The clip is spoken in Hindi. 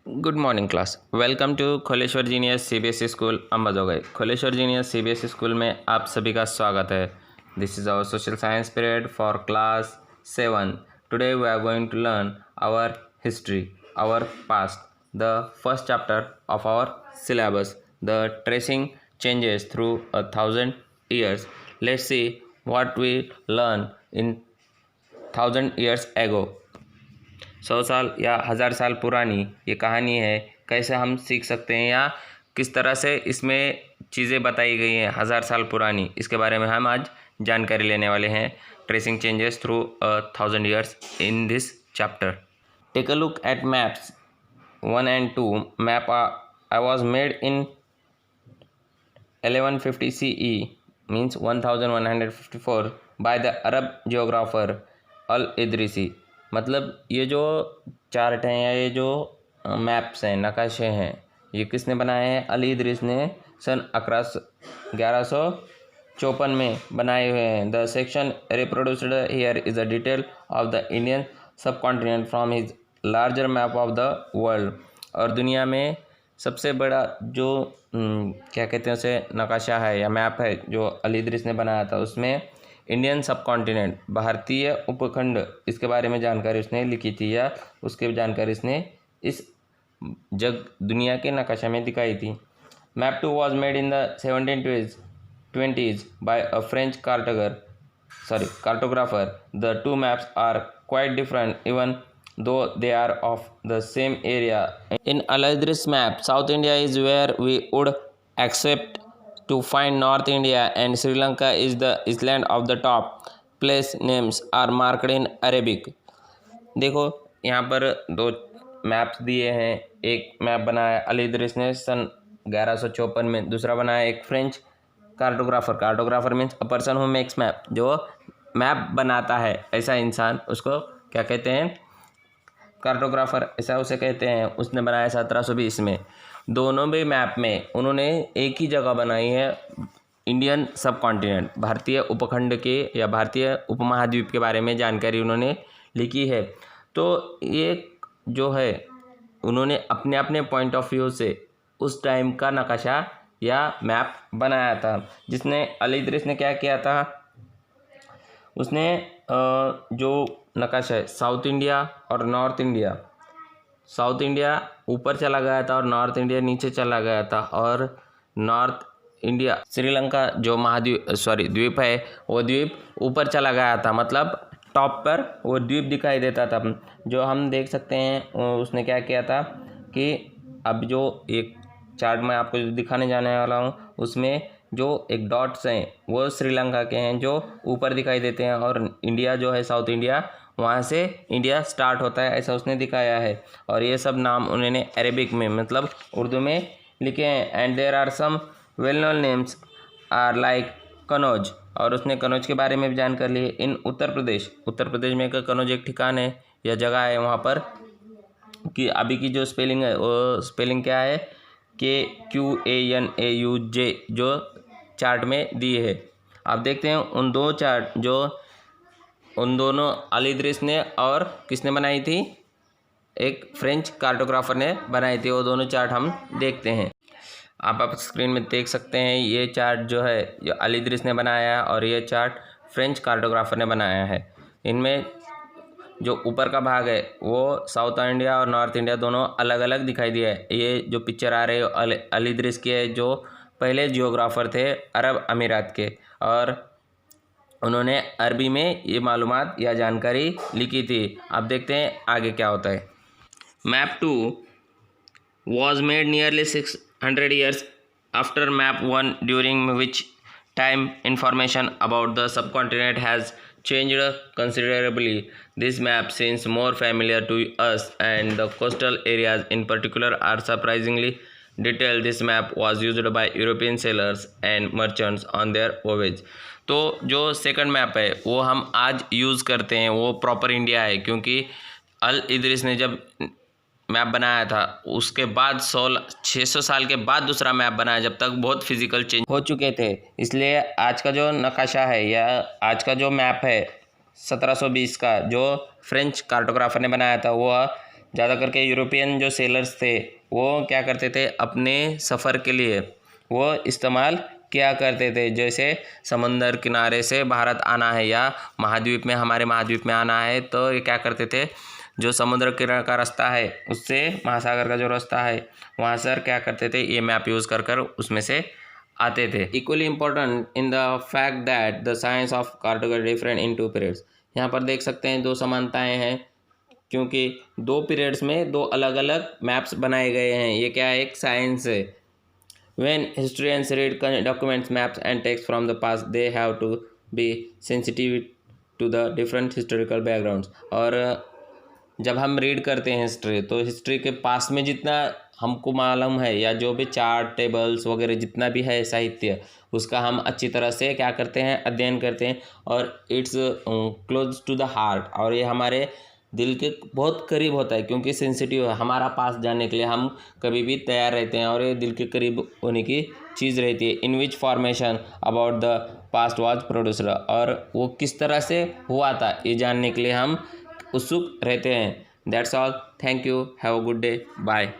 Good morning class. Welcome to Kholeshwar Genius CBSE school Ambajogai. Kholeshwar Genius CBSE school में आप सभी का स्वागत है। This is our social science period for class 7। Today we are going to learn our history, our past, the first chapter of our syllabus, the tracing changes through 1,000 years. Let's see what we learn in 1,000 years ago. 100 साल या 1000 साल पुरानी ये कहानी है। कैसे हम सीख सकते हैं या किस तरह से इसमें चीज़ें बताई गई हैं 1000 साल पुरानी, इसके बारे में हम आज जानकारी लेने वाले हैं। Tracing changes through 1,000 years in this chapter. Take a look at maps 1 and 2. Map I was made in 1150 CE, means 1154, by the Arab geographer अल-इदरीसी। मतलब ये जो चार्ट हैं या ये जो मैप्स हैं, नक्शे हैं, ये किसने बनाए हैं? अल-इदरीस ने सन 1154 में बनाए हुए हैं। The section reproduced here is a detail of the Indian subcontinent from his larger map of the world. और दुनिया में सबसे बड़ा जो क्या कहते हैं उसे नक्शा है या मैप है जो अल-इदरीस ने बनाया था, उसमें इंडियन सब कॉन्टिनेंट, भारतीय उपखंड, इसके बारे में जानकारी उसने लिखी थी या उसकी जानकारी इसने इस जग दुनिया के नक्शे में दिखाई थी। Map 2 was made in the 1720s by a French cartographer. The two maps are quite different even though they are of the same area. In Al-Idris map, South India is where we would accept to find North India, and Sri Lanka is the island of the top. Place names are marked in Arabic. देखो यहाँ पर दो मैप्स दिए हैं। एक मैप बनाया अल-इदरीस ने सन 1154 में, दूसरा बनाया एक French cartographer means a person who makes map, जो मैप बनाता है ऐसा इंसान, उसको क्या कहते हैं? कार्टोग्राफर, ऐसा उसे कहते हैं। उसने बनाया 1720 में। दोनों भी मैप में उन्होंने एक ही जगह बनाई है, इंडियन सब कॉन्टिनेंट, भारतीय उपखंड के या भारतीय उपमहाद्वीप के बारे में जानकारी उन्होंने लिखी है। तो ये जो है उन्होंने अपने अपने पॉइंट ऑफ व्यू से उस टाइम का नक्शा या मैप बनाया था। जिसने अल-इदरीस ने क्या किया था, उसने जो नक्शा है साउथ इंडिया और नॉर्थ इंडिया, साउथ इंडिया ऊपर चला गया था और नॉर्थ इंडिया नीचे चला गया था। और नॉर्थ इंडिया श्रीलंका जो द्वीप है, वो द्वीप ऊपर चला गया था, मतलब टॉप पर वो द्वीप दिखाई देता था। जो हम देख सकते हैं उसने क्या किया था कि अब जो एक चार्ट में आपको दिखाने जाने वाला हूँ, उसमें जो एक डॉट्स हैं वो श्रीलंका के हैं जो ऊपर दिखाई देते हैं, और इंडिया जो है साउथ इंडिया, वहाँ से इंडिया स्टार्ट होता है, ऐसा उसने दिखाया है। और ये सब नाम उन्होंने अरेबिक में मतलब उर्दू में लिखे हैं। And there are some well known names are like Kannauj, और उसने कनौज के बारे में भी जानकारी ली। इन उत्तर प्रदेश में कनौज एक ठिकान है या जगह है, वहाँ पर कि अभी की जो स्पेलिंग है वो स्पेलिंग क्या है? KQANAUJ, जो चार्ट में दी है। आप देखते हैं उन दोनों अल-इदरीस ने और किसने बनाई थी? एक फ्रेंच कार्टोग्राफर ने बनाई थी। वो दोनों चार्ट हम देखते हैं। आप स्क्रीन में देख सकते हैं ये चार्ट जो है जो अल-इदरीस ने बनाया है और ये चार्ट फ्रेंच कार्टोग्राफर ने बनाया है। इनमें जो ऊपर का भाग है वो साउथ इंडिया और नॉर्थ इंडिया दोनों अलग अलग दिखाई दिया है। ये जो पिक्चर आ रही है अल-इदरीस की है, जो पहले जियोग्राफर थे अरब अमीरात के, और उन्होंने अरबी में ये मालूमात या जानकारी लिखी थी। अब देखते हैं आगे क्या होता है। Map 2 was made nearly 600 years after map 1, during which time information about the subcontinent has changed considerably. This map seems more familiar to us, and the coastal areas in particular are surprisingly detailed. This map was used by European sailors and merchants on their voyage. तो जो सेकंड मैप है वो हम आज यूज़ करते हैं, वो प्रॉपर इंडिया है, क्योंकि अल-इदरीस ने जब मैप बनाया था उसके बाद 600 साल के बाद दूसरा मैप बनाया, जब तक बहुत फिजिकल चेंज हो चुके थे। इसलिए आज का जो नक्शा है या आज का जो मैप है 1720 का, जो फ्रेंच कार्टोग्राफर ने बनाया था, वो ज़्यादा करके यूरोपियन जो सेलर्स थे वो क्या करते थे, अपने सफ़र के लिए वो इस्तेमाल क्या करते थे। जैसे समुंदर किनारे से भारत आना है या महाद्वीप में, हमारे महाद्वीप में आना है, तो ये क्या करते थे, जो समुद्र किनारे का रास्ता है उससे महासागर का जो रास्ता है वहाँ सर क्या करते थे, ये मैप यूज़ कर कर उसमें से आते थे। Equally important in the fact that the science of cartography different in 2 periods. यहाँ पर देख सकते हैं 2 समानताएं हैं, क्योंकि 2 पीरियड्स में 2 अलग अलग मैप्स बनाए गए हैं। ये क्या है, एक साइंस है। When historians read documents, maps and texts from the past, they have to be sensitive to the different historical backgrounds। और जब हम रीड करते हैं हिस्ट्री, तो हिस्ट्री के पास में जितना हमको मालूम है या जो भी चार्ट टेबल्स वगैरह जितना भी है साहित्य, उसका हम अच्छी तरह से क्या करते हैं, अध्ययन करते हैं। और it's close to the heart, और ये हमारे दिल के बहुत करीब होता है, क्योंकि सेंसिटिव है। हमारा पास जाने के लिए हम कभी भी तैयार रहते हैं, और ये दिल के करीब होने की चीज़ रहती है। In which formation about the past was producer, और वो किस तरह से हुआ था ये जानने के लिए हम उत्सुक रहते हैं। That's all, thank you, have a good day, bye.